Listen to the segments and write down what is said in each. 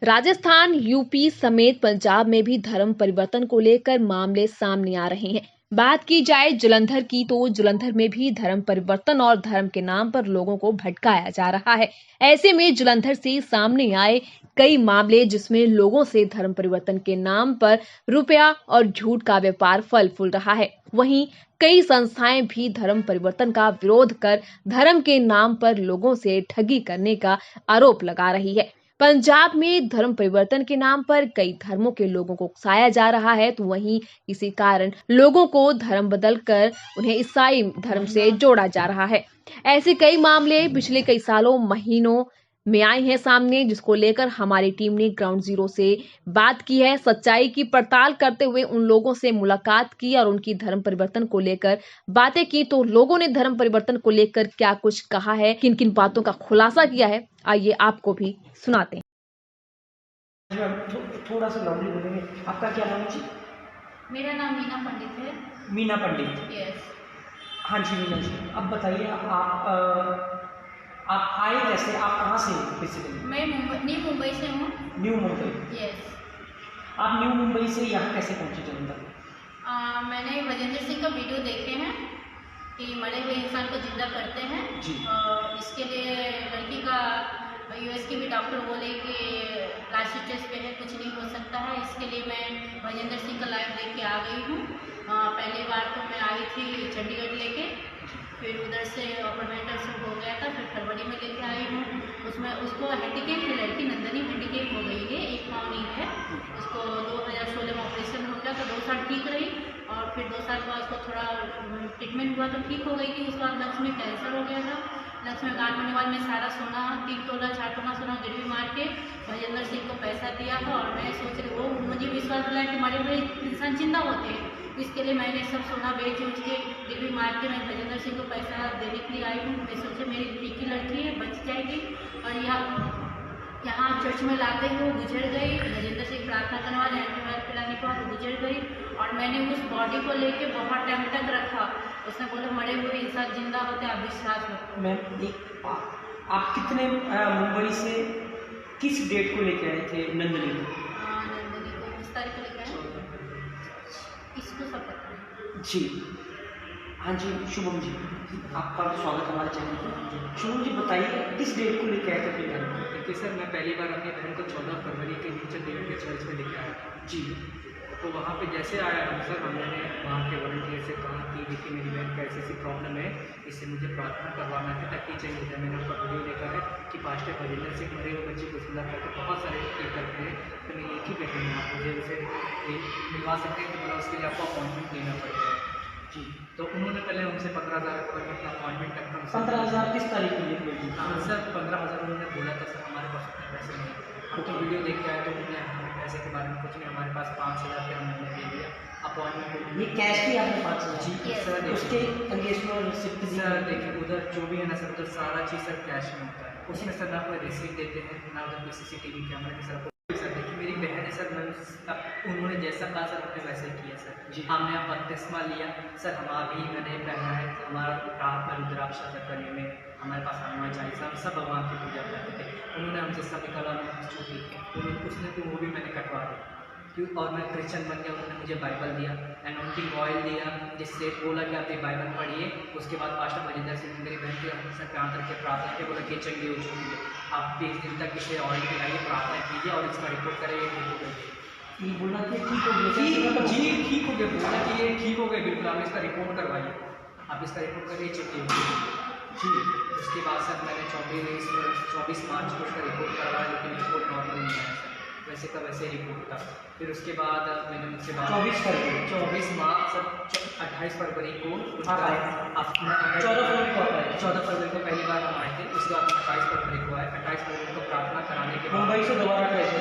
Rajasthan, UP समेत पंजाब में भी धर्म परिवर्तन को लेकर मामले सामने आ रहे हैं। बात की जाए जालंधर की तो जालंधर में भी धर्म परिवर्तन और धर्म के नाम पर लोगों को भटकाया जा रहा है। ऐसे में जालंधर से सामने आए कई मामले जिसमें लोगों से धर्म परिवर्तन के नाम पर रुपया और झूठ का व्यापार फल फूल रहा है। वहीं कई संस्थाएं भी धर्म परिवर्तन का विरोध कर धर्म के नाम पर लोगों से ठगी करने का आरोप लगा रही है। पंजाब में धर्म परिवर्तन के नाम पर कई धर्मों के लोगों को उकसाया जा रहा है, तो वहीं इसी कारण लोगों को धर्म बदलकर उन्हें ईसाई धर्म से जोड़ा जा रहा है। ऐसे कई मामले पिछले कई सालों महीनों में आए हैं सामने, जिसको लेकर हमारी टीम ने ग्राउंड जीरो से बात की है। सच्चाई की पड़ताल करते हुए उन लोगों से मुलाकात की और उनकी धर्म परिवर्तन को लेकर बातें की। तो लोगों ने धर्म परिवर्तन को लेकर क्या कुछ कहा है, किन किन बातों का खुलासा किया है, आइए आपको भी सुनाते हैं। थोड़ा सा लाउडली बोलेंगे। आपका क्या नाम है जी? मेरा नाम मीना पंडित है। मीना पंडित। यस। हाँ जी मीना जी, अब बताइए आप आए कैसे, आप कहाँ से बेसिकली? मैं न्यू मुंबई से हूँ। न्यू मुंबई? यस। आप न्यू मुंबई से यहाँ कैसे पहुँचे जालंधर? मैंने भजेंद्र सिंह का वीडियो देखे हैं कि मरे हुए इंसान को जिंदा करते हैं जी। इसके लिए लड़की का यूएस के भी डॉक्टर बोले कि लास्ट स्टेज पे है, कुछ नहीं हो सकता है। इसके लिए मैं भजेंद्र सिंह का लाइव देख के आ गई हूँ। पहली बार तो मैं आई थी चंडीगढ़ लेके, फिर उधर से अपॉइंटमेंट शुरू हो गया था, फिर फरवरी में लेके आई हूँ। उसमें उसको हैंडीकेप है, लड़की नंदनी हैंडीकेप हो गई है, एक पाँव नहीं है। उसको 2016 में ऑपरेशन हो गया तो 2 साल ठीक रही और फिर 2 साल बाद उसको थोड़ा ट्रीटमेंट हुआ तो ठीक हो गई थी। उसके बाद लक्ष्य में कैंसर हो गया था। लक्ष्य में गांठ होने के बाद मैं सारा सोना 3 तोला 4 तोला सोना गिरवी मार के भजेंद्र सिंह को पैसा दिया था। और मैं सोच रही, वो मुझे विश्वास दिलाया कि मरे हुए इंसान जिंदा होते हैं। इसके लिए मैंने सब सोना बेच उच के गिरवी मार के मैं भजेंद्र सिंह को पैसा देने के लिए आई हूँ। मैं सोचे मेरी एक ही लड़की है, बच जाएगी। और यहाँ चर्च में लाते ही वो गुजर गई। भजेंद्र सिंह प्रार्थना करने वाले एंटीबायोटिक पिलाने के बाद वो गुजर गई और मैंने उस बॉडी को लेके बहुत टाइम तक रखा। उसने बोला मरे हुए इंसान जिंदा होते, आप विश्वास रखो। मैम आप कितने मुंबई से किस डेट को लेके आए थे नंदनी को? नंदनी को 20 तारीख को लेकर आए, इसको सब पता है जी। हाँ जी शुभम जी, आपका स्वागत हमारे चैनल पर। शुभम जी बताइए, किस डेट को लेके आए थे अपने घर में? देखिए सर, मैं पहली बार अपनी बहन को 14 फरवरी के दिन चंडीगढ़ के चर्च में लेके आया जी। तो वहाँ पे जैसे आया हम सर, हमने वहाँ के वॉलंटियर से कहा कि देखिए मेरी बहन को ऐसी प्रॉब्लम है, इससे मुझे प्रार्थना करवाना है ताकि चाहिए था। मैंने उसका वीडियो देखा है कि पास्टर भजेंद्र सिंह मरे हुए बच्चे को जिंदा करके बहुत सारे ये करते हैं। तो मेरी एक ही बहन है, आप मुझे उसे मिलवा सकते हैं, तो बोला उसके लिए आपको अपॉइंटमेंट लेना पड़ेगा जी। तो उन्होंने पहले हमसे 15,000 अपना अपॉइंटमेंट तक हम 15,000 किस तारीख को लिए? हाँ सर, 15,000 उन्होंने बोला था सर, हमारे पास उतने पैसे नहीं है। हम तो वीडियो देख के आए तो उन्होंने हमें पैसे के बारे में कुछ नहीं, हमारे पास 5,000 रुपये हमने दे दिया अपॉइंटमेंट। ये कैश की आपने 5,000? जी Yes. सर। उसके अंगेजमेंट रिसिप्ट सर देखिए, उधर जो भी है ना सर, उधर सारा चीज़ सर कैश में होता है। उसमें सर ना कोई रिसीट देते हैं, ना उधर कोई CCTV कैमरा की सर। सर देखिए मेरी बहन है सर, मैं उन्होंने जैसा कहा सर हमने वैसे ही किया सर जी। हमने बपतिस्मा लिया सर, हमारी मैंने पहना है, हमारा रात में रुद्राक्ष करने में हमारे पास हनुमान चालीसा, हम सब भगवान की पूजा करते थे। उन्होंने हमसे सब निकाला, उसने तो वो भी मैंने कटवा दी क्यों, और मैं क्रिश्चियन बन गया। उन्होंने मुझे बाइबल दिया, एनॉइंटिंग ऑयल दिया, जिससे बोला कि आप ये बाइबल पढ़िए। उसके बाद पास्टर भजेंद्र सिंह ने मेरी बहन के सर पे आकर के प्रार्थना की, बोला कि चंगी हो चुकी है, आप 20 दिन तक इसे ऑयल पिलाइए, प्रार्थना कीजिए और इसका रिपोर्ट करें, ये ठीक हो गई। ये बोला कि ठीक हो गया? जी ठीक हो गया, बोला कि ये ठीक हो गए बिल्कुल, आप इसका रिपोर्ट करवाइए, आप इसका रिपोर्ट करिए, चेक जी। उसके बाद सर मैंने 24 मार्च को उसका रिपोर्ट करवाया, लेकिन रिपोर्ट नॉर्मल नहीं आया सर, वैसे का वैसे रिपोर्ट था। फिर उसके बाद मैंने उनसे बात 24 मार्च सर 28 फरवरी को 14 फरवरी को आता है? 14 फरवरी को पहली बार हम आए थे, उसके बाद 28 फरवरी को आए। 28 फरवरी को प्रार्थना कराने के बाद मुंबई से दोबारा कैसे?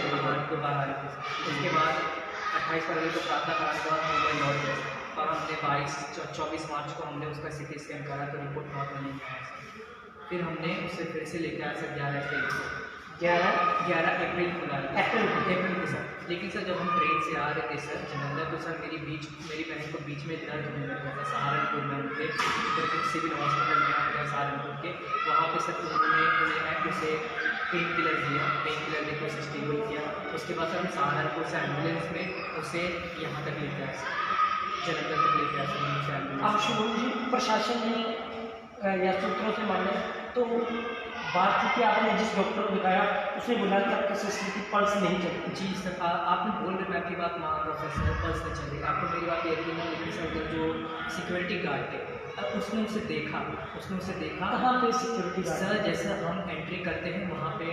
दोबारा आए थे। उसके बाद 28 फरवरी को प्रार्थना कराने के बाद मुंबई लौट गए और हमने 24 मार्च को हमने उसका CT स्कैन करा तो रिपोर्ट नॉर्मल नहीं आया सर। फिर हमने उसे फिर से लेके आया सर 11 अप्रैल को, 11 अप्रैल को लाया, अप्रैल को सर। लेकिन सर जब हम ट्रेन से आ रहे थे सर जालंधर, तो सर मेरी बहन को बीच में दर्द होने लगा था सहारनपुर में, उनके सिविल हॉस्पिटल में आ गया सहारनपुर के, वहाँ पे सर उन्होंने उसे पेन किलर दिया, पेन किलर देकर उसे स्टेबल किया। उसके बाद सर हम सहारनपुर से एम्बुलेंस में उसे यहाँ तक लेके आए सर, जलंधर तक लेके आए सर उसे एम्बुलेंस। अब शुभम जी, प्रशासन ने या सूत्रों से माने तो बात थी कि आपने जिस डॉक्टर को दिखाया उसने बोला कि आपके सिस्टर की पल्स नहीं चलती। जी सर, आपने बोल रहे, मैं आपकी बात मान रहा हूँ सर, पल्स नहीं चल रही। आपको मेरी बात यकीन नहीं होगी सर, जो सिक्योरिटी गार्ड थे उसने उसे देखा कहाँ पे सिक्योरिटी गार्ड? सर जैसे हम एंट्री करते हैं वहाँ पे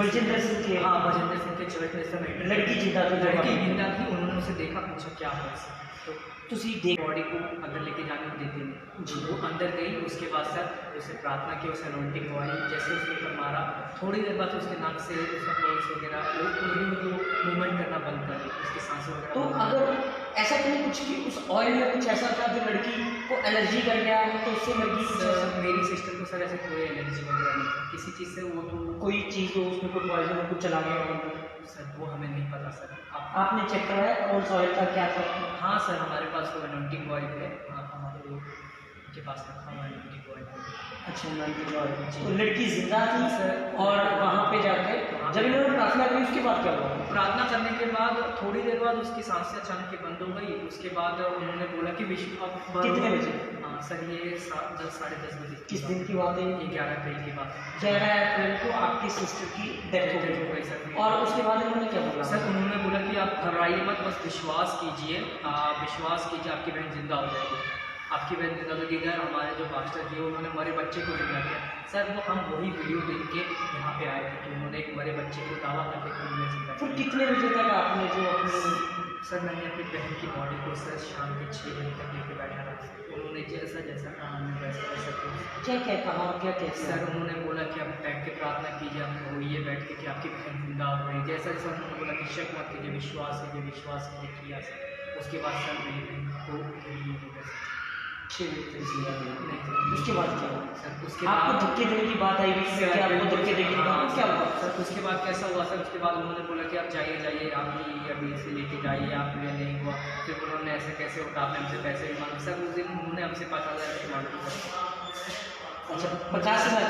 बलजिंदर सिंह के, हाँ बलजिंदर सिंह के चर्च में सब एंट्री, लड़की जिंदा थी, लड़की जिंदा थी, उन्होंने उसे देखा, पूछा क्या हुआ सर, तो तुसी देख बॉडी को अंदर लेके जाने को देते नहीं जी। वो अंदर गई, उसके बाद सर उसे प्रार्थना की, उसे अनोइंटिंग ऑयल जैसे उसके ऊपर मारा, थोड़ी देर बाद उसके नाक से उसका पल्स वगैरह वो मूवमेंट करना बंद कर दी, उसकी सांसें वगैरह तो बंद कर दी। अगर ऐसा तो नहीं कुछ कि उस ऑयल में कुछ ऐसा था जो लड़की को एलर्जी कर गया तो उससे लड़की कुछ ऐसा, सर मेरी सिस्टर को सर ऐसे कोई एलर्जी वगैरह नहीं थी किसी चीज़ से, वो तो कोई चीज़ हो उसमें कोई पॉइजन कुछ चला गया हो? सर वो हमें नहीं पता सर। आपने चेक कराया कौन सा ऑयल था, क्या था? हाँ सर, हमारे पास वो अनोइंटिंग ऑयल है, हमारे उनके पास रखा हुआ अनोइंटिंग ऑयल। अच्छा, अनोइंटिंग ऑयल। तो लड़की जिंदा थी सर, और वहाँ पे जाके जब इन्होंने प्रार्थना करी उसके बाद क्या हुआ? प्रार्थना करने के बाद थोड़ी देर बाद उसकी सांसें अचानक ही बंद हो गई, उसके बाद उन्होंने बोला कि विश्व कितने बजे? हाँ सर ये 10 साढ़े 10 बजे। किस दिन की बात है? 11 अप्रैल की बात है। 11 अप्रैल को आपकी सिस्टर की डेथ हो गई सर। और उसके बाद उन्होंने क्या बोला? सर उन्होंने बोला कि आप घबराइए मत, बस विश्वास कीजिए, आपकी बहन जिंदा हो जाएगी, आपकी बहन जिंदा हो जाएगी। हमारे जो पास्टर जी उन्होंने मरे बच्चे को जिंदा किया सर, वो हम वही वीडियो देख के यहाँ पे आए थे कि उन्होंने एक मरे बच्चे को दावा करके कि उन्होंने जिंदा फिर किया। कितने बजे तक आपने जो अपनी सर मैंने अपनी बहन की बॉडी को सर शाम के 6 बजे तक लेके बैठा था, उन्होंने जैसा जैसा कहा हमने वैसा वैसा किया। क्या क्या कहा, क्या क्या सर उन्होंने बोला कि आप बैठ के प्रार्थना कीजिए, आप रोइए बैठ के कि आपकी बहन जिंदा हो गई, जैसा जैसा उन्होंने बोला कि शक मत कीजिए, विश्वास कीजिए किया सर। उसके बाद सर मेरी बहन को 6 बजे तक जिंदा रही। नहीं उसके बाद क्या हुआ? सर उसके आपको बाद धक्के देने की बात आई हुई कि आपको धक्के देने की बात, क्या हुआ? सर उसके बाद कैसा हुआ सर, उसके बाद उन्होंने बोला कि आप जाइए आपकी अभी से लेके जाइए, आप में नहीं हुआ। फिर उन्होंने ऐसे कैसे होता, आपने हमसे पैसे भी मांगे सर, उस दिन उन्होंने हमसे 50,000 रुपये मांगे सर। अच्छा, 50,000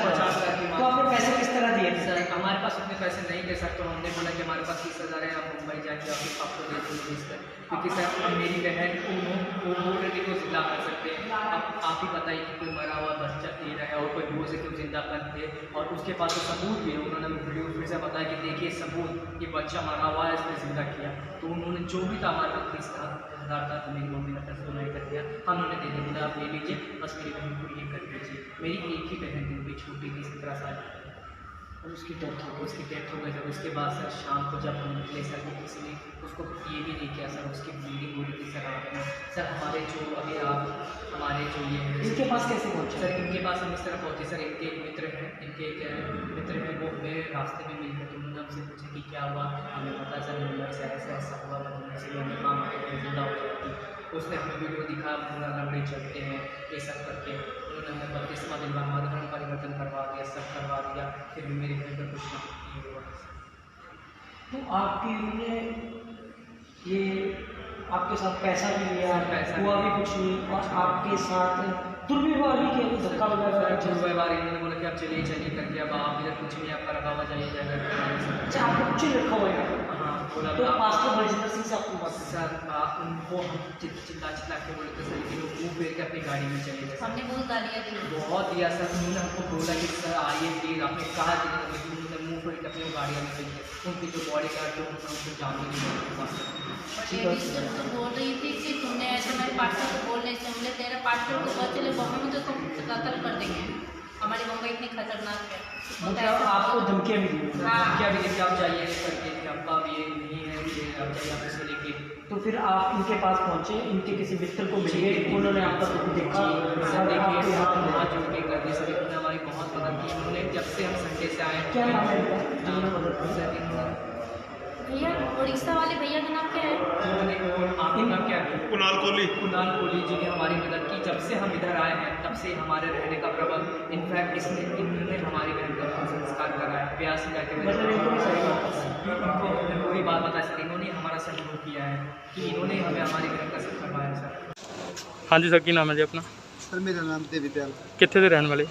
की तो आपने पैसे किस तरह दिए थे? सर हमारे पास उतने पैसे नहीं थे सर, तो हमने बोला कि हमारे पास 30,000 है, हम मुंबई जाएंगे आपके आपको दे देंगे सर, क्योंकि सर मेरी बहन वो बोल रही थी को जिंदा कर सकते हैं। अब आप ही बताइए कि कोई मरा हुआ बच्चा दे रहा है और कोई बोल से क्यों जिंदा करते, और उसके पास तो सबूत भी है, उन्होंने वीडियो फिर से बताया कि देखिए सबूत, ये बच्चा मरा हुआ है, इसने जिंदा किया। तो उन्होंने जो भी था हमारे पास 30,000 था, तो मेरी मम्मी ने पैसे नहीं कर दिया, हम उन्हें दे दिया, आप ले लीजिए, बस मेरी बहन को ये कर दीजिए। मेरी एक ही बहन थी, भी छोटी थी 17 साल की, और उसकी डेथ हो गई। उसकी डेथ हो गई सर। उसके बाद सर शाम को जब हम निकले सर, तो किसी ने उसको ये भी नहीं किया सर, उसकी ब्लीडिंग हो रही थी सर रात में। सर हमारे जो अभी आप हमारे जो ये है इनके पास कैसे पहुंचे? सर, इनके पास हम इस तरह पहुँचे सर, इनके एक मित्र हैं, वो हमें रास्ते में मिल गए, तो उन्होंने हमसे पूछा कि क्या हुआ, हमें पता सर मुंबई से ऐसा हुआ, मतलब इसलिए हमें काम करके जिंदा हो जाती। उसने हमें वीडियो दिखा, पूरा लंबे चलते हैं ये सब करके, उन्होंने हमें 32वां दिन बाद हमारा धर्म परिवर्तन करवा दिया, सब करवा दिया, फिर भी मेरी बहन पर कुछ नहीं हुआ। तो आपकी उन्होंने ये आपके साथ पैसा भी लिया, पैसा हुआ भी कुछ नहीं, और आपके साथ दुर्व्यवहार भी किया, कुछ धक्का वगैरह? दुर्व्यवहार इन्होंने बोला कि आप चलिए करके, अब आप इधर कुछ नहीं आपका रखा हुआ, जाइए जाकर। अच्छा, आपको कुछ नहीं रखा हुआ है? हाँ बोला तो पास्टर बलजिंदर सिंह से आपको बात सर उनको हम चिल्ला के बोले थे सर, लेकिन वो मुँह फेर के अपनी गाड़ी में चले गए। हमने बहुत गालियाँ दी, बहुत दिया सर, उन्होंने हमको बोला कि सर आइए प्लीज़, आपने कहा कि उन्होंने मुँह फेर के अपनी गाड़ियाँ में चले गए। उनकी जो बॉडी गार्ड थे उन्होंने उनको जाने नहीं लेडीज तो बोल रही थी कि तुमने ऐसे मेरे पार्टनर को बोलने से, हमने तेरे पार्टनर को बहुत चले बॉम्बे में तो तुम कत्ल कर देंगे, हमारी बम्बई इतनी खतरनाक है। मतलब आपको धमकियाँ भी दी? हाँ। क्या भी लेके आप जाइए करके कि आपका अब ये नहीं है, ये आप जाइए आप इसे लेके। तो फिर आप इनके पास पहुंचे, इनके किसी मित्र को मिल गए, उन्होंने आपका दुख देखा सर और आपको देखिए यहाँ पे हाथ जोड़ के कर दी सर, इन्होंने हमारी बहुत मदद की। इन्होंने जब से हम संडे से आए, क्या नाम है इनका जिन्होंने मदद की? सर इन्होंने भैया उड़ीसा वाले भैया का नाम क्या है? आपका नाम क्या है? कुणाल कोहली जी ने हमारी मदद की। जब से हम इधर आए हैं तब से हमारे रहने का प्रबंध, इनफैक्ट इन्होंने हमारी बहन का संस्कार कराया, ब्यास से जाके मतलब इनको भी सही बात है। इनको हमने पूरी बात बता सकते, इन्होंने हमारा सहयोग किया है कि इन्होंने हमें हमारी बहन का सब करवाया सर। हाँ जी सर, की नाम है जी अपना? सर मेरा नाम देवी दयाल, कितने ਦੇ ਰਹਿਣ ਵਾਲੇ?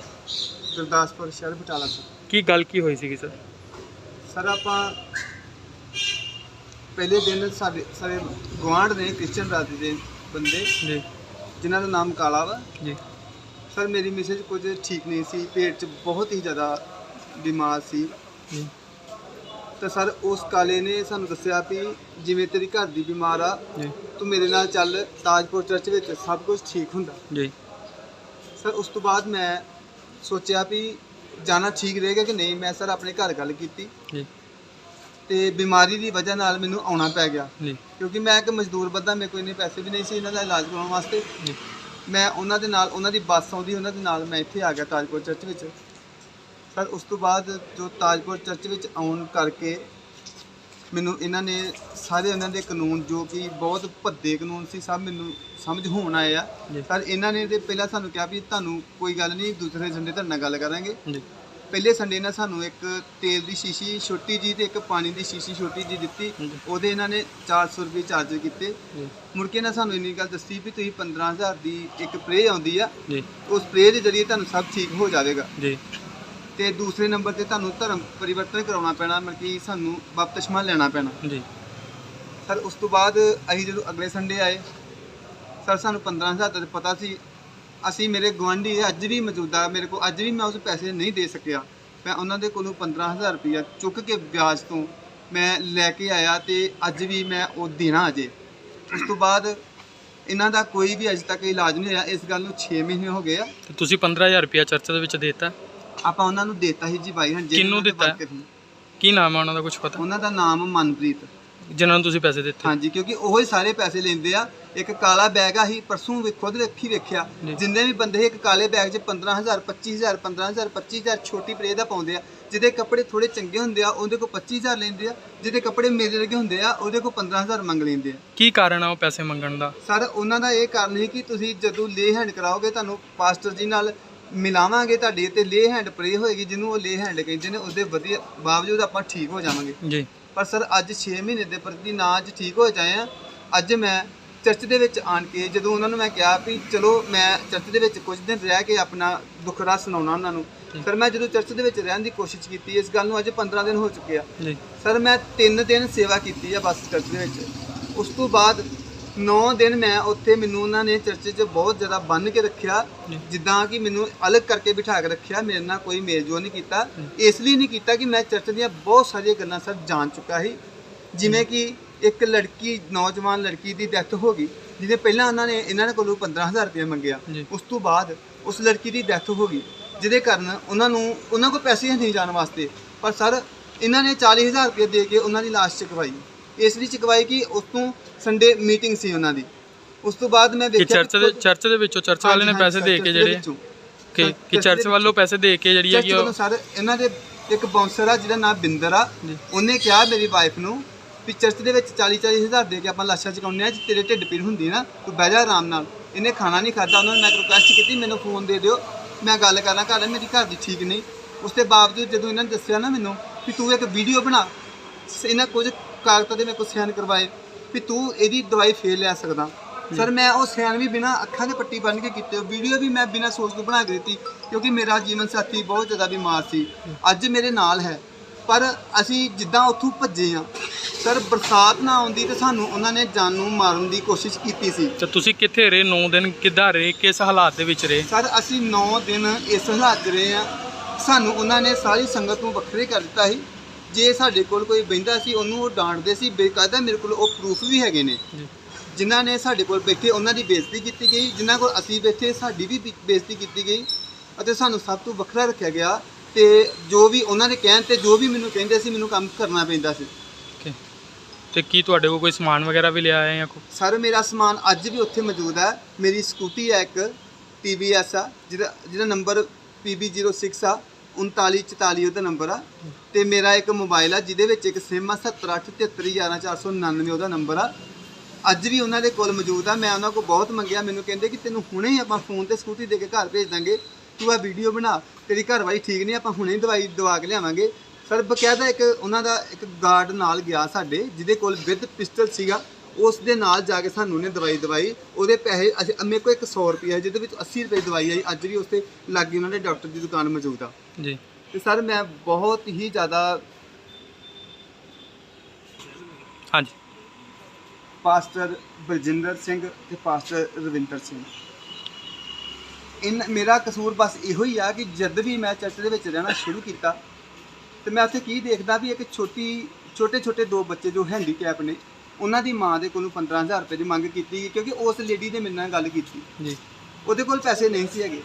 ਗੁਰਦਾਸਪੁਰ ਸ਼ਹਿਰ ਬਟਾਲਾ ਤੋਂ। ਕੀ ਗੱਲ ਕੀ ਹੋਈ ਸੀਗੀ ਸਰ? ਸਰ ਆਪਾਂ ਪਹਿਲੇ ਦਿਨ ਸਾਡੇ ਗੁਆਂਢ ਨੇ ਕ੍ਰਿਸਚਨ ਬਰਾਦਰੀ ਦੇ ਬੰਦੇ ਜੀ ਜਿਨ੍ਹਾਂ ਦਾ ਨਾਮ ਕਾਲਾ ਵਾ। ਜੀ ਸਰ ਮੇਰੀ ਮਿਸੇਜ ਕੁਝ ਠੀਕ ਨਹੀਂ ਸੀ, ਪੇਟ 'ਚ ਬਹੁਤ ਹੀ ਜ਼ਿਆਦਾ ਬਿਮਾਰ ਸੀ। ਜੀ ਤਾਂ ਸਰ ਉਸ ਕਾਲੇ ਨੇ ਸਾਨੂੰ ਦੱਸਿਆ ਵੀ ਜਿਵੇਂ ਤੇਰੀ ਘਰ ਦੀ ਬਿਮਾਰ ਆ, ਜੀ ਤੂੰ ਮੇਰੇ ਨਾਲ ਚੱਲ, ਤਾਜਪੁਰ ਚਰਚ ਵਿੱਚ ਸਭ ਕੁਝ ਠੀਕ ਹੁੰਦਾ। ਜੀ ਸਰ ਉਸ ਤੋਂ ਬਾਅਦ ਮੈਂ ਸੋਚਿਆ ਵੀ ਜਾਣਾ ਠੀਕ ਰਹੇਗਾ ਕਿ ਨਹੀਂ। ਮੈਂ ਸਰ ਆਪਣੇ ਘਰ ਗੱਲ ਕੀਤੀ ਜੀ ਤੇ ਬਿਮਾਰੀ ਦੀ ਵਜ੍ਹਾ ਨਾਲ ਮੈਨੂੰ ਆਉਣਾ ਪੈ ਗਿਆ, ਜੀ ਕਿਉਂਕਿ ਮੈਂ ਇੱਕ ਮਜ਼ਦੂਰ ਬੰਦਾ, ਮੇਰੇ ਕੋਲ ਇੰਨੇ ਪੈਸੇ ਵੀ ਨਹੀਂ ਸੀ ਇਹਨਾਂ ਦਾ ਇਲਾਜ ਕਰਾਉਣ ਵਾਸਤੇ। ਜੀ ਮੈਂ ਉਹਨਾਂ ਦੇ ਨਾਲ, ਉਹਨਾਂ ਦੀ ਬੱਸ ਆਉਂਦੀ, ਉਹਨਾਂ ਦੇ ਨਾਲ ਮੈਂ ਇੱਥੇ ਆ ਗਿਆ ਤਾਜਪੁਰ ਚਰਚ ਵਿੱਚ। ਸਰ ਉਸ ਤੋਂ ਬਾਅਦ ਜੋ ਤਾਜਪੁਰ ਚਰਚ ਵਿੱਚ ਆਉਣ ਕਰਕੇ ਮੈਨੂੰ ਇਹਨਾਂ ਨੇ ਸਾਰੇ ਉਹਨਾਂ ਦੇ ਕਾਨੂੰਨ ਜੋ ਕਿ ਬਹੁਤ ਭੱਦੇ ਕਾਨੂੰਨ ਸੀ, ਸਭ ਮੈਨੂੰ ਸਮਝ ਹੋਣ ਆਏ ਆ। ਜੀ। ਸਰ ਇਹਨਾਂ ਨੇ ਤੇ ਪਹਿਲਾਂ ਸਾਨੂੰ ਕਿਹਾ ਵੀ ਤੁਹਾਨੂੰ ਕੋਈ ਗੱਲ ਨਹੀਂ, ਦੂਸਰੇ ਸੰਡੇ ਤੁਹਾਡੇ ਨਾਲ ਗੱਲ ਕਰਾਂਗੇ। ਜੀ ਪਹਿਲੇ ਸੰਡੇ ਇਹਨਾਂ ਸਾਨੂੰ ਇੱਕ ਤੇਲ ਦੀ ਸ਼ੀਸ਼ੀ ਛੋਟੀ ਜੀ ਤੇ ਇੱਕ ਪਾਣੀ ਦੀ ਸ਼ੀਸ਼ੀ ਛੋਟੀ ਜੀ ਦਿੱਤੀ। ਜੀ। ਉਹਦੇ ਇਹਨਾਂ ਨੇ 400 ਰੁਪਏ ਚਾਰਜ ਕੀਤੇ। ਜੀ ਮੁੜ ਕੇ ਇਹਨਾਂ ਸਾਨੂੰ ਇੰਨੀ ਗੱਲ ਦੱਸੀ ਵੀ ਤੁਸੀਂ 15,000 ਦੀ ਇੱਕ ਸਪਰੇਅ ਆਉਂਦੀ ਆ, ਜੀ ਉਸ ਸਪਰੇਅ ਦੇ ਜ਼ਰੀਏ ਤੁਹਾਨੂੰ ਸਭ ਠੀਕ ਹੋ ਜਾਵੇਗਾ। ਜੀ ਤੇ ਦੂਸਰੇ ਨੰਬਰ ਤੇ ਤੁਹਾਨੂੰ ਧਰਮ ਪਰਿਵਰਤਨ ਕਰਾਉਣਾ ਪੈਣਾ, ਮਤਲਬ ਕਿ ਸਾਨੂੰ ਬਪਤਿਸਮਾ ਲੈਣਾ ਪੈਣਾ। ਜੀ ਸਰ ਉਸ ਤੋਂ ਬਾਅਦ ਅਸੀਂ ਜਦੋਂ ਅਗਲੇ ਸੰਡੇ ਆਏ, ਸਰ ਸਾਨੂੰ 15,000 ਦਾ ਪਤਾ ਸੀ। ਅਸੀਂ ਮੇਰੇ ਗੁਆਂਢੀ ਅੱਜ ਵੀ ਮੌਜੂਦਾ, ਮੇਰੇ ਕੋਲ ਅੱਜ ਵੀ ਮੈਂ ਉਸ ਪੈਸੇ ਨਹੀਂ ਦੇ ਸਕਿਆ। ਮੈਂ ਉਹਨਾਂ ਦੇ ਕੋਲੋਂ 15,000 ਰੁਪਇਆ ਚੁੱਕ ਕੇ ਵਿਆਜ ਤੋਂ ਮੈਂ ਲੈ ਕੇ ਆਇਆ ਤੇ ਅੱਜ ਵੀ ਮੈਂ ਉਹ ਦੇਣਾ ਅਜੇ। ਉਸ ਤੋਂ ਬਾਅਦ ਇਹਨਾਂ ਦਾ ਕੋਈ ਵੀ ਅਜੇ ਤੱਕ ਇਲਾਜ ਨਹੀਂ ਹੋਇਆ। ਇਸ ਗੱਲ ਨੂੰ 6 ਮਹੀਨੇ ਹੋ ਗਏ ਆ। ਤੇ ਤੁਸੀਂ 15,000 ਰੁਪਇਆ ਚਰਚ ਦੇ ਵਿੱਚ ਦੇਤਾ? ਆਪਾਂ ਉਹਨਾਂ ਨੂੰ ਦੇਤਾ ਸੀ ਜੀ 2200। ਕਿਹਨੂੰ ਦਿੱਤਾ? ਕੀ ਨਾਮ ਹੈ ਉਹਨਾਂ ਦਾ, ਕੁਝ ਪਤਾ? ਉਹਨਾਂ ਦਾ ਨਾਮ ਮਨਪ੍ਰੀਤ। ਜਿਨ੍ਹਾਂ ਨੂੰ ਤੁਸੀਂ ਪੈਸੇ ਦਿੱਤੇ? ਹਾਂਜੀ, ਕਿਉਂਕਿ ਉਹ ਹੀ ਸਾਰੇ ਪੈਸੇ ਲੈਂਦੇ ਆ। ਇੱਕ ਕਾਲਾ ਬੈਗ ਆ, ਹੀ ਪਰਸੋਂ ਵੀ ਖੁਦ ਅੱਖੀ ਵੇਖਿਆ, ਜੀ। ਜਿੰਨੇ ਵੀ ਬੰਦੇ ਇੱਕ ਕਾਲੇ ਬੈਗ 'ਚ 15,000 25,000 15,000 25,000 ਛੋਟੀ ਪਰੇ ਦਾ ਪਾਉਂਦੇ ਆ। ਜਿਹਦੇ ਕੱਪੜੇ ਥੋੜੇ ਚੰਗੇ ਹੁੰਦੇ ਆ ਉਹਦੇ ਕੋਲ 25,000 ਲੈਂਦੇ ਆ, ਜਿਹਦੇ ਕੱਪੜੇ ਮੇਰੇ ਵਰਗੇ ਹੁੰਦੇ ਆ ਉਹਦੇ ਕੋਲ 15,000 ਮੰਗ ਲੈਂਦੇ ਆ। ਕੀ ਕਾਰਨ ਆ ਉਹ ਪੈਸੇ ਮੰਗਣ ਦਾ? ਸਰ ਉਹਨਾਂ ਦਾ ਇਹ ਕਾਰਨ ਸੀ ਕਿ ਤੁਸੀਂ ਜਦੋਂ ਲੇ ਹੈਂਡ ਕਰਾਓਗੇ ਤੁਹਾਨੂੰ ਪਾਸਟਰ ਜੀ ਨਾਲ ਮਿਲਾਵਾਂਗੇ, ਤੁਹਾਡੇ ਤੇ ਲੇ ਹੈਂਡ ਪ੍ਰੇ ਹੋਏਗੀ, ਜਿਹਨੂੰ ਉਹ ਲੇ ਹੈਂਡ ਕਹਿੰਦੇ ਨੇ, ਉਹਦੇ ਵਧੀਆ ਬਾਵਜੂਦ ਆਪਾਂ ਠੀਕ ਹੋ ਜਾਵਾਂਗੇ। ਜੀ ਪਰ ਸਰ ਅੱਜ 6 ਮਹੀਨੇ ਦੇ ਪ੍ਰਤੀ ਨਾ ਅੱਜ ਠੀਕ ਹੋ ਜਾਏ ਆ। ਅੱਜ ਮੈਂ ਚਰਚ ਦੇ ਵਿੱਚ ਆਣ ਕੇ ਜਦੋਂ ਉਹਨਾਂ ਨੂੰ ਮੈਂ ਕਿਹਾ ਵੀ ਚਲੋ ਮੈਂ ਚਰਚ ਦੇ ਵਿੱਚ ਕੁਝ ਦਿਨ ਰਹਿ ਕੇ ਆਪਣਾ ਦੁੱਖ ਰਾਹ ਸੁਣਾਉਣਾ ਉਹਨਾਂ ਨੂੰ। ਸਰ ਮੈਂ ਜਦੋਂ ਚਰਚ ਦੇ ਵਿੱਚ ਰਹਿਣ ਦੀ ਕੋਸ਼ਿਸ਼ ਕੀਤੀ, ਇਸ ਗੱਲ ਨੂੰ ਅੱਜ 15 ਦਿਨ ਹੋ ਚੁੱਕੇ ਆ। ਜੀ ਸਰ ਮੈਂ 3 ਦਿਨ ਸੇਵਾ ਕੀਤੀ ਆ ਬਸ ਚਰਚ ਦੇ ਵਿੱਚ। ਉਸ ਤੋਂ ਬਾਅਦ 9 ਦਿਨ ਮੈਂ ਉੱਥੇ, ਮੈਨੂੰ ਉਹਨਾਂ ਨੇ ਚਰਚ 'ਚ ਬਹੁਤ ਜ਼ਿਆਦਾ ਬੰਨ੍ਹ ਕੇ ਰੱਖਿਆ, ਜਿੱਦਾਂ ਕਿ ਮੈਨੂੰ ਅਲੱਗ ਕਰਕੇ ਬਿਠਾ ਕੇ ਰੱਖਿਆ। ਮੇਰੇ ਨਾਲ ਕੋਈ ਮੇਲਜੋਲ ਨਹੀਂ ਕੀਤਾ। ਇਸ ਲਈ ਨਹੀਂ ਕੀਤਾ ਕਿ ਮੈਂ ਚਰਚ ਦੀਆਂ ਬਹੁਤ ਸਾਰੀਆਂ ਗੱਲਾਂ ਸਰ ਜਾਣ ਚੁੱਕਾ ਸੀ। ਜਿਵੇਂ ਕਿ ਇੱਕ ਲੜਕੀ, ਨੌਜਵਾਨ ਲੜਕੀ ਦੀ ਡੈਥ ਹੋ ਗਈ, ਜਿਹਦੇ ਪਹਿਲਾਂ ਇਹਨਾਂ ਕੋਲੋਂ 15,000 ਰੁਪਏ ਮੰਗਿਆ। ਉਸ ਤੋਂ ਬਾਅਦ ਉਸ ਲੜਕੀ ਦੀ ਡੈਥ ਹੋ ਗਈ, ਜਿਹਦੇ ਕਾਰਨ ਉਹਨਾਂ ਕੋਲ ਪੈਸੇ ਨਹੀਂ ਜਾਣ ਵਾਸਤੇ। ਪਰ ਸਰ ਇਹਨਾਂ ਨੇ 40,000 ਰੁਪਏ ਦੇ ਕੇ ਉਹਨਾਂ ਦੀ ਲਾਸ਼ ਚੁਕਵਾਈ। ਇਸ ਲਈ ਚੁਕਵਾਈ ਕਿ ਉਸ ਤੋਂ ਸੰਡੇ ਮੀਟਿੰਗ ਸੀ ਉਹਨਾਂ ਦੀ। ਉਸ ਤੋਂ ਬਾਅਦ ਮੈਂ ਵੇਖਿਆ ਚਰਚ ਦੇ ਵਿੱਚੋਂ ਚਰਚ ਵਾਲੇ ਨੇ ਪੈਸੇ ਦੇ ਕੇ ਜਿਹੜੇ ਕਿ ਚਰਚ ਵੱਲੋਂ ਪੈਸੇ ਦੇ ਕੇ ਜਿਹੜੀ ਹੈਗੀ ਉਹ ਸਰ ਇਹਨਾਂ ਦੇ ਇੱਕ ਬਾਉਂਸਰ ਆ ਜਿਹਦਾ ਨਾਮ ਬਿੰਦਰ ਆ, ਉਹਨੇ ਕਿਹਾ ਮੇਰੀ ਵਾਈਫ ਨੂੰ ਵੀ ਚਰਚ ਦੇ ਵਿੱਚ 40,000 ਦੇ ਕੇ ਆਪਾਂ ਲਾਸ਼ਾਂ ਚੁਕਾਉਂਦੇ ਆ, ਤੇਰੇ ਢਿੱਡ ਪੀੜ ਹੁੰਦੀ ਨਾ, ਤੂੰ ਬਹਿ ਜਾ ਆਰਾਮ ਨਾਲ। ਇਹਨੇ ਖਾਣਾ ਨਹੀਂ ਖਾਧਾ। ਉਹਨਾਂ ਨੇ ਮੈਂ ਰਿਕੁਐਸਟ ਕੀਤੀ ਮੈਨੂੰ ਫੋਨ ਦੇ ਦਿਓ, ਮੈਂ ਗੱਲ ਕਰਨਾ ਘਰ, ਮੇਰੀ ਘਰ ਦੀ ਠੀਕ ਨਹੀਂ। ਉਸ ਦੇ ਬਾਵਜੂਦ ਜਦੋਂ ਇਹਨਾਂ ਨੇ ਦੱਸਿਆ ਨਾ ਮੈਨੂੰ ਵੀ ਤੂੰ ਇੱਕ ਵੀਡੀਓ ਬਣਾ, ਇਹਨਾਂ ਕੁਝ ਕਾਗਜ਼ਾਂ ਦੇ ਮੇਰੇ ਕੋਲ ਸਾਈਨ ਕਰਵਾਏ ਵੀ ਤੂੰ ਇਹਦੀ ਦਵਾਈ ਫੇਰ ਲੈ ਸਕਦਾ। ਸਰ ਮੈਂ ਉਹ ਸਾਈਨ ਵੀ ਬਿਨਾਂ ਅੱਖਾਂ ਦੇ ਪੱਟੀ ਬੰਨ੍ਹ ਕੇ ਕੀਤੇ, ਵੀਡੀਓ ਵੀ ਮੈਂ ਬਿਨਾਂ ਸੋਚ ਤੋਂ ਬਣਾ ਕੇ ਦਿੱਤੀ, ਕਿਉਂਕਿ ਮੇਰਾ ਜੀਵਨ ਸਾਥੀ ਬਹੁਤ ਜ਼ਿਆਦਾ ਬਿਮਾਰ ਸੀ। ਅੱਜ ਮੇਰੇ ਨਾਲ ਹੈ, ਪਰ ਅਸੀਂ ਜਿੱਦਾਂ ਉੱਥੋਂ ਭੱਜੇ ਆ ਸਰ, ਬਰਸਾਤ ਨਾ ਆਉਂਦੀ ਤੇ ਸਾਨੂੰ ਉਹਨਾਂ ਨੇ ਜਾਨ ਨੂੰ ਮਾਰਨ ਦੀ ਕੋਸ਼ਿਸ਼ ਕੀਤੀ ਸੀ। ਤੇ ਤੁਸੀਂ ਕਿੱਥੇ ਰਹੇ 9 ਦਿਨ? ਕਿੱਦਾਂ ਰਹੇ? ਕਿਸ ਹਾਲਾਤ ਦੇ ਵਿੱਚ ਰਹੇ? ਸਰ ਅਸੀਂ 9 ਦਿਨ ਇਸ ਹਾਲਾਤ 'ਚ ਰਹੇ ਆ। ਸਾਨੂੰ ਉਹਨਾਂ ਨੇ ਸਾਰੀ ਸੰਗਤ ਨੂੰ ਵੱਖਰੇ ਕਰ ਦਿੱਤਾ ਸੀ। ਜੇ ਸਾਡੇ ਕੋਲ ਕੋਈ ਬਹਿੰਦਾ ਸੀ ਉਹਨੂੰ ਉਹ ਡਾਂਟਦੇ ਸੀ ਬੇਕਾਇਦਾ। ਮੇਰੇ ਕੋਲ ਉਹ ਪ੍ਰੂਫ ਵੀ ਹੈਗੇ ਨੇ। ਜਿਨ੍ਹਾਂ ਨੇ ਸਾਡੇ ਕੋਲ ਬੈਠੇ ਉਹਨਾਂ ਦੀ ਬੇਇੱਜ਼ਤੀ ਕੀਤੀ ਗਈ, ਜਿਨ੍ਹਾਂ ਕੋਲ ਅਸੀਂ ਬੈਠੇ ਸਾਡੀ ਵੀ ਬੇਇੱਜ਼ਤੀ ਕੀਤੀ ਗਈ ਅਤੇ ਸਾਨੂੰ ਸਭ ਤੋਂ ਵੱਖਰਾ ਰੱਖਿਆ ਗਿਆ। ਤੇ ਜੋ ਵੀ ਉਹਨਾਂ ਦੇ ਕਹਿਣ ਤੇ ਜੋ ਵੀ ਮੈਨੂੰ ਕਹਿੰਦੇ ਸੀ, ਮੈਨੂੰ ਕੰਮ ਕਰਨਾ ਪੈਂਦਾ ਸੀ। ਤੇ ਕੀ ਤੁਹਾਡੇ ਕੋਲ ਕੋਈ ਸਮਾਨ ਵਗੈਰਾ ਵੀ ਲਿਆ ਹੈ ਜਾਂ ਕੋਈ? ਸਰ ਮੇਰਾ ਸਮਾਨ ਅੱਜ ਵੀ ਉੱਥੇ ਮੌਜੂਦ ਹੈ। ਮੇਰੀ ਸਕੂਟੀ ਹੈ, ਇੱਕ TVS ਆ, ਜਿਹਦਾ ਨੰਬਰ PB06 ਆ, 3944 ਉਹਦਾ ਨੰਬਰ ਆ। ਤੇ ਮੇਰਾ ਇੱਕ ਮੋਬਾਈਲ ਆ ਜਿਹਦੇ ਵਿੱਚ ਇੱਕ ਸਿਮ ਆ 7873111499 ਉਹਦਾ ਨੰਬਰ ਆ। ਅੱਜ ਵੀ ਉਹਨਾਂ ਦੇ ਕੋਲ ਮੌਜੂਦ ਆ। ਮੈਂ ਉਹਨਾਂ ਕੋਲ ਬਹੁਤ ਮੰਗਿਆ, ਮੈਨੂੰ ਕਹਿੰਦੇ ਕਿ ਤੈਨੂੰ ਹੁਣੇ ਹੀ ਆਪਾਂ ਫੋਨ ਤੇ ਸਕੂਟੀ ਦੇ ਕੇ ਘਰ ਭੇਜ ਦਾਂਗੇ, ਤੂੰ ਆ ਵੀਡੀਓ ਬਣਾ, ਤੇਰੀ ਘਰਵਾਲੀ ਠੀਕ ਨਹੀਂ, ਆਪਾਂ ਹੁਣੇ ਦਵਾਈ ਦਵਾ ਕੇ ਲਿਆਵਾਂਗੇ। ਸਰ ਬਕਾਇਦਾ ਇੱਕ ਉਹਨਾਂ ਦਾ ਇੱਕ ਗਾਰਡ ਨਾਲ ਗਿਆ ਸਾਡੇ, ਜਿਹਦੇ ਕੋਲ ਵਿਦ ਪਿਸਟਲ ਸੀਗਾ, ਉਸ ਦੇ ਨਾਲ ਜਾ ਕੇ ਸਾਨੂੰ ਉਹਨੇ ਦਵਾਈ ਦਵਾਈ। ਉਹਦੇ ਪੈਸੇ ਮੇਰੇ ਕੋਲ ਇੱਕ 100 ਰੁਪਏ ਹੈ, ਜਿਹਦੇ ਵਿੱਚ 80 ਰੁਪਏ ਦਵਾਈ ਆਈ। ਅੱਜ ਵੀ ਉਸ 'ਤੇ ਲਾਗੇ ਉਹਨਾਂ ਦੇ ਡਾਕਟਰ ਦੀ ਦੁਕਾਨ ਮੌਜੂਦ ਆ ਜੀ। ਤੇ ਸਰ ਮੈਂ ਬਹੁਤ ਹੀ ਜ਼ਿਆਦਾ ਹਾਂਜੀ ਪਾਸਟਰ ਬਲਜਿੰਦਰ ਸਿੰਘ ਤੇ ਪਾਸਟਰ ਰਵਿੰਦਰ ਸਿੰਘ। ਮੇਰਾ ਕਸੂਰ ਬਸ ਇਹੋ ਹੀ ਆ ਕਿ ਜਦ ਵੀ ਮੈਂ ਚਰਚ ਦੇ ਵਿੱਚ ਰਹਿਣਾ ਸ਼ੁਰੂ ਕੀਤਾ ਤੇ ਮੈਂ ਉੱਥੇ ਕੀ ਦੇਖਦਾ ਵੀ ਇੱਕ ਛੋਟੇ ਦੋ ਬੱਚੇ ਜੋ ਹੈਂਡੀਕੈਪ ਨੇ, ਉਹਨਾਂ ਦੀ ਮਾਂ ਦੇ ਕੋਲੋਂ 15,000 ਰੁਪਏ ਦੀ ਮੰਗ ਕੀਤੀ, ਕਿਉਂਕਿ ਉਸ ਲੇਡੀ ਨੇ ਮੇਰੇ ਨਾਲ ਗੱਲ ਕੀਤੀ ਜੀ। ਉਹਦੇ ਕੋਲ ਪੈਸੇ ਨਹੀਂ ਸੀ ਹੈਗੇ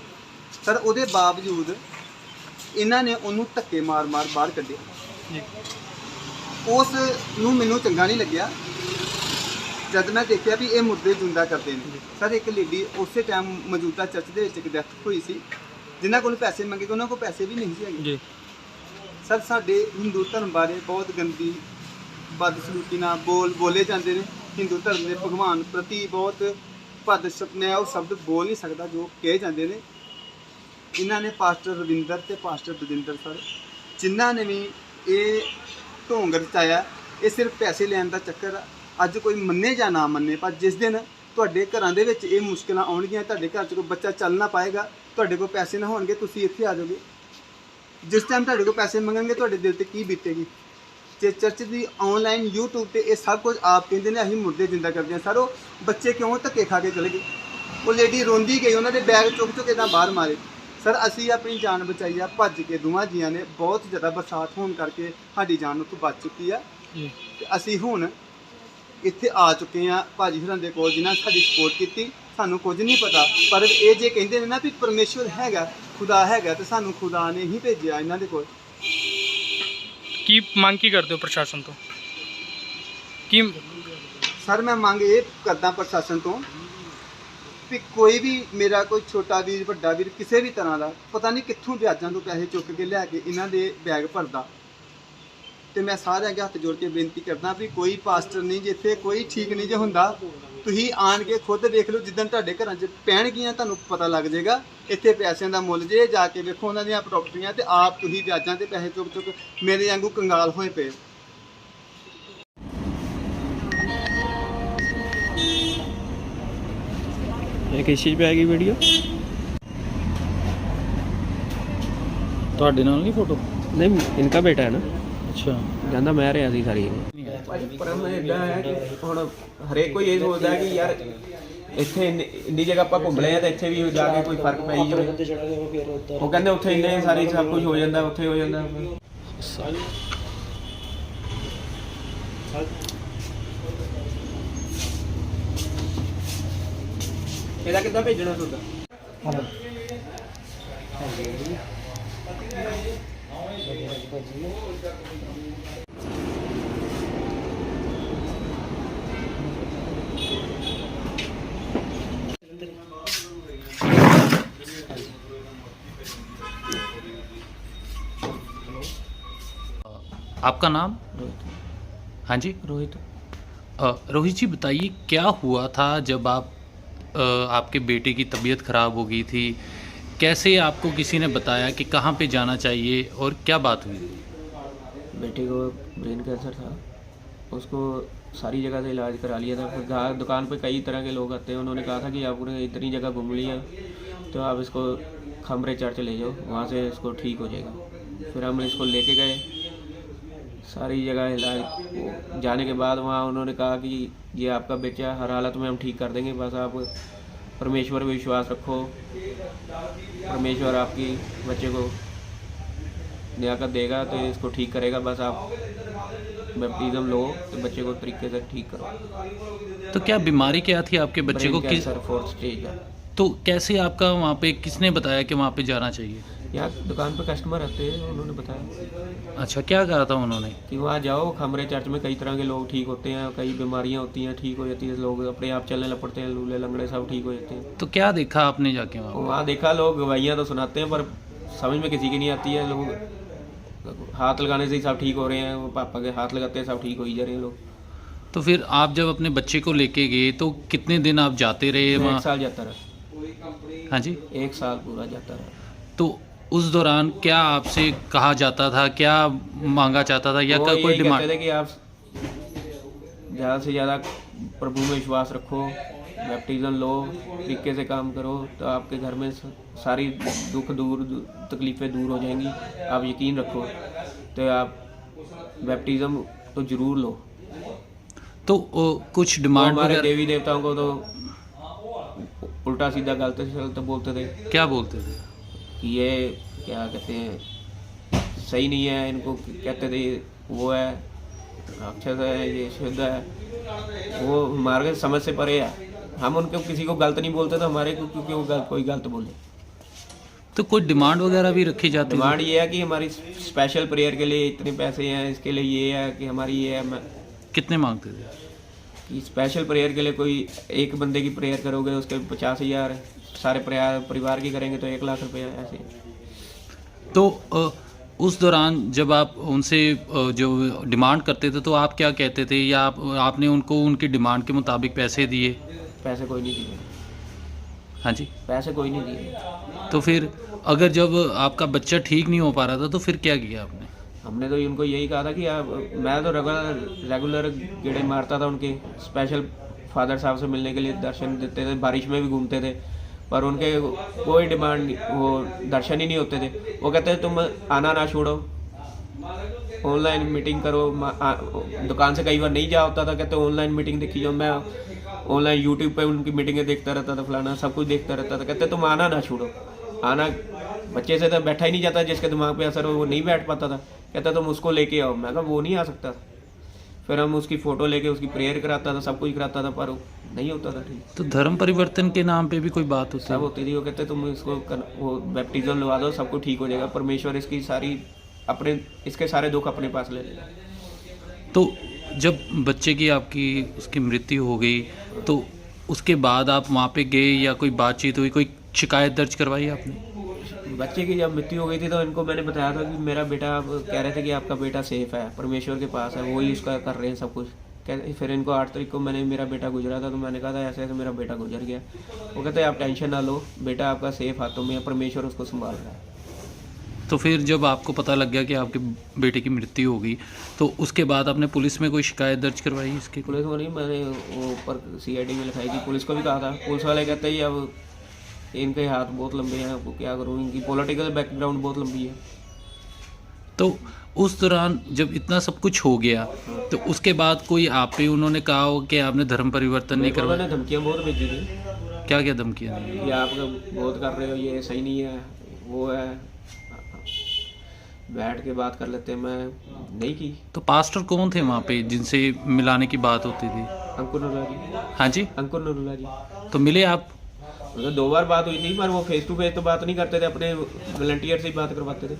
ਸਰ। ਉਹਦੇ ਬਾਵਜੂਦ ਇਹਨਾਂ ਨੇ ਉਹਨੂੰ ਧੱਕੇ ਮਾਰ ਬਾਹਰ ਕੱਢਿਆ ਜੀ। ਉਸ ਨੂੰ ਮੈਨੂੰ ਚੰਗਾ ਨਹੀਂ ਲੱਗਿਆ ਜਦ ਮੈਂ ਦੇਖਿਆ ਵੀ ਇਹ ਮੁਰਦੇ ਜਿੰਦਾ ਕਰਦੇ ਨੇ ਸਰ। ਇੱਕ ਲੇਡੀ ਉਸੇ ਟਾਈਮ ਮੌਜੂਦਾ ਚਰਚ ਦੇ ਵਿੱਚ ਇੱਕ ਡੈਥ ਹੋਈ ਸੀ, ਜਿਨ੍ਹਾਂ ਕੋਲ ਪੈਸੇ ਮੰਗੇ, ਉਹਨਾਂ ਕੋਲ ਪੈਸੇ ਵੀ ਨਹੀਂ ਸੀ ਹੈਗੇ ਜੀ। ਸਰ ਸਾਡੇ ਹਿੰਦੂ ਧਰਮ ਬਾਰੇ ਬਹੁਤ ਗੰਦੀ ਬਦਸਲੂਕੀ ਨਾਲ ਬੋਲੇ ਜਾਂਦੇ ਨੇ। ਹਿੰਦੂ ਧਰਮ ਦੇ ਭਗਵਾਨ ਪ੍ਰਤੀ ਬਹੁਤ ਮੈਂ ਉਹ ਸ਼ਬਦ ਬੋਲ ਨਹੀਂ ਸਕਦਾ ਜੋ ਕਹੇ ਜਾਂਦੇ ਨੇ। ਇਹਨਾਂ ਨੇ ਪਾਸਟਰ ਰਵਿੰਦਰ ਤੇ ਪਾਸਟਰ ਬਲਜਿੰਦਰ ਸਰ, ਜਿਨ੍ਹਾਂ ਨੇ ਵੀ ਇਹ ਢੋਂਗ ਰਚਾਇਆ, ਇਹ ਸਿਰਫ ਪੈਸੇ ਲੈਣ ਦਾ ਚੱਕਰ ਆ। ਅੱਜ ਕੋਈ ਮੰਨੇ ਜਾਂ ਨਾ ਮੰਨੇ, ਪਰ ਜਿਸ ਦਿਨ ਤੁਹਾਡੇ ਘਰਾਂ ਦੇ ਵਿੱਚ ਇਹ ਮੁਸ਼ਕਿਲਾਂ ਆਉਣਗੀਆਂ, ਤੁਹਾਡੇ ਘਰ 'ਚ ਕੋਈ ਬੱਚਾ ਚੱਲ ਨਾ ਪਾਏਗਾ, ਤੁਹਾਡੇ ਕੋਲ ਪੈਸੇ ਨਾ ਹੋਣਗੇ, ਤੁਸੀਂ ਇੱਥੇ ਆ ਜਾਓਗੇ। ਜਿਸ ਟਾਈਮ ਤੁਹਾਡੇ ਕੋਲ ਪੈਸੇ ਮੰਗਣਗੇ ਤੁਹਾਡੇ ਦਿਲ 'ਤੇ ਕੀ ਬੀਤੇਗੀ। ਜੇ ਚਰਚ ਦੀ ਆਨਲਾਈਨ YouTube ਤੇ ਇਹ ਸਭ ਕੁਝ ਆਪ ਕਹਿੰਦੇ ਨੇ ਅਸੀਂ ਮੁਰਦੇ ਜਿੰਦਾ ਕਰਦੇ ਹਾਂ ਸਰ, ਉਹ ਬੱਚੇ ਕਿਉਂ ਧੱਕੇ ਖਾ ਕੇ ਚਲੇ ਗਏ? ਉਹ ਲੇਡੀ ਰੋਂਦੀ ਗਈ, ਉਹਨਾਂ ਦੇ ਬੈਗ ਚੁੱਕ ਇੱਦਾਂ ਬਾਹਰ ਮਾਰੇ ਸਰ। ਅਸੀਂ ਆਪਣੀ ਜਾਨ ਬਚਾਈ ਆ ਭੱਜ ਕੇ, ਦੋਵਾਂ ਜੀਆਂ ਨੇ। ਬਹੁਤ ਜ਼ਿਆਦਾ ਬਰਸਾਤ ਹੋਣ ਕਰਕੇ ਸਾਡੀ ਜਾਨ ਉੱਥੋਂ ਬਚ ਚੁੱਕੀ ਆ ਤੇ ਅਸੀਂ ਹੁਣ ਇੱਥੇ ਆ ਚੁੱਕੇ ਆ ਭਾਜੀ ਹੋਰਾਂ ਦੇ ਕੋਲ, ਜਿਨ੍ਹਾਂ ਸਾਡੀ ਸਪੋਰਟ ਕੀਤੀ। ਸਾਨੂੰ ਕੁਝ ਨਹੀਂ ਪਤਾ, ਪਰ ਇਹ ਜੇ ਕਹਿੰਦੇ ਨੇ ਨਾ ਵੀ ਪਰਮੇਸ਼ਵਰ ਹੈਗਾ, ਖੁਦਾ ਹੈਗਾ, ਤੇ ਸਾਨੂੰ ਖੁਦਾ ਨੇ ਹੀ ਭੇਜਿਆ ਇਹਨਾਂ ਦੇ ਕੋਲ। ਕੀ ਮੰਗ ਕੀ ਕਰਦੇ ਹੋ ਪ੍ਰਸ਼ਾਸਨ ਤੋਂ? ਕੀ ਸਰ ਮੈਂ ਮੰਗ ਇਹ ਕਰਦਾ ਪ੍ਰਸ਼ਾਸਨ ਤੋਂ ਵੀ ਕੋਈ ਵੀ ਮੇਰਾ ਕੋਈ ਛੋਟਾ ਵੀਰ ਵੱਡਾ ਵੀਰ ਕਿਸੇ ਵੀ ਤਰ੍ਹਾਂ ਦਾ, ਪਤਾ ਨਹੀਂ ਕਿੱਥੋਂ ਵਿਆਜਾਂ ਤੋਂ ਪੈਸੇ ਚੁੱਕ ਕੇ ਲਿਆ ਕੇ ਇਹਨਾਂ ਦੇ ਬੈਗ ਭਰਦਾ, ਤੇ ਮੈਂ ਸਾਰਿਆਂ ਅੱਗੇ ਹੱਥ ਜੋੜ ਕੇ ਬੇਨਤੀ ਕਰਦਾ ਵੀ ਕੋਈ ਪਾਸਟਰ ਨਹੀਂ ਜਿੱਥੇ ਕੋਈ ਠੀਕ ਨਹੀਂ ਜੇ ਹੁੰਦਾ। ਤੁਸੀਂ ਆਣ ਕੇ ਖੁਦ ਵੇਖ ਲਓ, ਜਿੱਦਣ ਤੁਹਾਡੇ ਘਰਾਂ 'ਚ ਪੈਣਗੀਆਂ ਤੁਹਾਨੂੰ ਪਤਾ ਲੱਗ ਜਾਏਗਾ ਇੱਥੇ ਪੈਸਿਆਂ ਦਾ ਮੁੱਲ ਜੇ। ਜਾ ਕੇ ਵੇਖੋ ਉਹਨਾਂ ਦੀਆਂ ਪ੍ਰਾਪਰਟੀਆਂ, ਤੇ ਆਪ ਤੁਸੀਂ ਵਿਆਜਾਂ ਤੇ ਪੈਸੇ ਚੁੱਕ ਮੇਰੇ ਵਾਂਗੂ ਕੰਗਾਲ ਹੋਏ ਪਏ। ਇਹ ਕਿਸ ਚੀਜ਼ 'ਤੇ ਆਏਗੀ ਵੀਡੀਓ? ਤੁਹਾਡੇ ਨਾਲ ਨਹੀਂ ਫੋਟੋ? ਨਹੀਂ, ਇਨਕਾ ਬੇਟਾ ਹੈ ਨਾ। ਅੱਛਾ। ਕਹਿੰਦਾ ਮੈਂ ਰਿਹਾ ਸੀ ਸਾਰੀ। ਭਾਜੀ ਪਰਮ ਇੱਦਾਂ ਹੈ ਕਿ ਹੁਣ ਹਰੇਕ ਕੋਈ ਇਹ ਸੋਚਦਾ ਹੈ ਕਿ ਯਾਰ ਇੱਥੇ ਇੰਨੀ ਜਗ੍ਹਾ ਆਪਾਂ ਘੁੰਮ ਲਏ ਆ ਤੇ ਇੱਥੇ ਵੀ ਜਾ ਕੇ ਕੋਈ ਫਰਕ ਪੈ ਹੀ ਜਾਵੇ। ਉਹ ਕਹਿੰਦੇ ਉੱਥੇ ਇੰਨੇ ਸਾਰੀ ਸਭ ਕੁਝ ਹੋ ਜਾਂਦਾ, ਉੱਥੇ ਹੋ ਜਾਂਦਾ। ਇਹਦਾ ਕਿੱਦਾਂ ਭੇਜਣਾ ਤੁਹਾਡਾ? आपका नाम? हाँ जी रोहित। रोहित जी बताइए क्या हुआ था जब आपके बेटे की तबीयत ख़राब हो गई थी? कैसे आपको किसी ने बताया कि कहाँ पे जाना चाहिए और क्या बात हुई? बेटे को ब्रेन कैंसर था, उसको सारी जगह से इलाज करा लिया था। फिर दुकान पे कई तरह के लोग आते हैं, उन्होंने कहा था कि आपने इतनी जगह घूम लिया तो आप इसको खमरे चर्च ले जाओ, वहाँ से इसको ठीक हो जाएगा। फिर हम इसको लेके गए, सारी जगह इलाज जाने के बाद वहाँ उन्होंने कहा कि ये आपका बच्चा हर हालत में हम ठीक कर देंगे, बस आप परमेश्वर पे विश्वास रखो, परमेश्वर आपकी बच्चे को नियाकत देगा तो इसको ठीक करेगा, बस आप बैप्टिज्म लो तो बच्चे को तरीके से ठीक करो। तो क्या बीमारी क्या थी आपके बच्चे को? किस सर 4th स्टेज है। तो कैसे आपका वहाँ पे किसने बताया कि वहाँ पे जाना चाहिए? यहाँ दुकान पे कस्टमर आते हैं, उन्होंने बताया। अच्छा, क्या कहा था उन्होंने? कि वहाँ जाओ, खमरे चर्च में कई तरह के लोग ठीक होते हैं, कई बीमारियाँ होती हैं ठीक हो जाती है, लोग अपने आप चलने लग पड़ते हैं, लूले लंगड़े सब ठीक हो जाते हैं। तो क्या देखा आपने जाके वहाँ? वहाँ देखा लोग गवाहियाँ तो सुनाते हैं पर समझ में किसी की नहीं आती है। लोग हाथ लगाने से ही सब ठीक हो रहे हैं, वो पापा के हाथ लगाते हैं सब ठीक हो ही जा रहे हैं लोग। तो फिर आप जब अपने बच्चे को लेके गए तो कितने दिन आप जाते रहे वहाँ? 1 साल जाता रहा। हाँ जी, 1 साल पूरा जाता रहा। तो उस दौरान क्या आपसे कहा जाता था, क्या मांगा जाता था, या वो कोई यही डिमांड? कहते थे कि आप ज़्यादा से ज़्यादा प्रभु में विश्वास रखो, बैप्टिज्म लो, तरीके से काम करो तो आपके घर में सारी दुख दूर तकलीफ़ें दूर हो जाएंगी। आप यकीन रखो तो आप बैप्टिज्म तो ज़रूर लो। तो कुछ वो डिमांड हमारे वगैरह देवी देवताओं को तो उल्टा सीधा गलत सलत बोलते थे क्या बोलते थे? कि ये क्या कहते हैं सही नहीं है, इनको कहते थे वो है राक्षस है, ये शुद्ध है। वो हमारे समझ से परे है। हम उनको किसी को गलत नहीं बोलते तो हमारे को क्योंकि वो कोई गलत बोले। तो कोई डिमांड वगैरह भी रखी जाती है? डिमांड ये है कि हमारी स्पेशल प्रेयर के लिए इतने पैसे हैं, इसके लिए ये है कि हमारी ये है कितने मांगते थे? कि स्पेशल प्रेयर के लिए कोई एक बंदे की प्रेयर करोगे उसके 50,000, सारे परिवार की करेंगे तो 1 लाख रुपया ऐसे। तो उस दौरान जब आप उनसे जो डिमांड करते थे तो आप क्या कहते थे, या आपने उनको उनकी डिमांड के मुताबिक पैसे दिए? पैसे कोई नहीं दिए। हाँ जी। पैसे कोई नहीं दिए। तो फिर अगर जब आपका बच्चा ठीक नहीं हो पा रहा था तो फिर क्या किया आपने? हमने तो उनको यही कहा था कि मैं तो रेगुलर गेड़े मारता था उनके, स्पेशल फादर साहब से मिलने के लिए दर्शन देते थे, बारिश में भी घूमते थे, पर उनके कोई डिमांड वो दर्शन ही नहीं होते थे। वो कहते थे तुम आना ना छोड़ो, ऑनलाइन मीटिंग करो। दुकान से कई बार नहीं जा होता था, कहते ऑनलाइन मीटिंग देखी जाओ। मैं ऑनलाइन यूट्यूब पे उनकी मीटिंगें देखता रहता था, फलाना सब कुछ देखता रहता था। कहते तुम आना ना छोड़ो। आना बच्चे से तो बैठा ही नहीं जाता, जिसके दिमाग पे असर हो वो नहीं बैठ पाता था। कहता तुम उसको लेके आओ। मैं कहा वो नहीं आ सकता। फिर हम उसकी फ़ोटो लेके उसकी प्रेयर कराता था, सब कुछ कराता था, पर नहीं होता था ठीक। तो धर्म परिवर्तन के नाम पे भी कोई बात होती सब है? होती थी। वो कहते तुम इसको वो बैप्टिज्म लगा दो, सब कुछ ठीक हो जाएगा। परमेश्वर इसकी सारी इसके सारे दुख अपने पास ले लेगा। तो जब बच्चे की आपकी उसकी मृत्यु हो गई तो उसके बाद आप वहाँ पे गए या कोई बातचीत हुई, कोई शिकायत दर्ज करवाई आपने? बच्चे की जब मृत्यु हो गई थी तो इनको मैंने बताया था कि मेरा बेटा, कह रहे थे कि आपका बेटा सेफ है, परमेश्वर के पास है, वही उसका कर रहे हैं सब कुछ। फिर इनको 8 तारीख को मैंने मेरा बेटा गुजरा था तो मैंने कहा था ऐसे ऐसे मेरा बेटा गुजर गया। वो कहते आप टेंशन ना लो, बेटा आपका सेफ हाथों में है, परमेश्वर उसको संभाल रहा है। तो फिर जब आपको पता लग गया कि आपके बेटे की मृत्यु हो गई तो उसके बाद आपने पुलिस में कोई शिकायत दर्ज करवाई इसकी? पुलिस को नहीं, मैंने वो ऊपर CID में लिखाई थी। पुलिस को भी कहा था। पुलिस वाले कहते हैं अब इनके हाथ बहुत लंबे हैं, आपको क्या करूँ, इनकी पॉलिटिकल बैकग्राउंड बहुत लंबी है। तो उस दौरान जब इतना सब कुछ हो गया तो उसके बाद कोई आप पे उन्होंने कहा हो कि आपने धर्म परिवर्तन नहीं करवाया? उन्होंने धमकियाँ बहुत भेजी थी। क्या क्या धमकियाँ? ये आप बहुत कर रहे हो, ये सही नहीं है, वो है, बैठ के बात कर लेते हैं। मैं नहीं की। तो पास्टर कौन थे वहाँ पे जिनसे मिलाने की बात होती थी? अंकुर नरूला जी। हाँ जी। अंकुर नरूला जी। तो मिले आप? मतलब 2 बार बात हुई थी, पर वो फेस टू फेस तो बात नहीं करते थे, अपने वॉलंटियर से ही बात करवाते थे।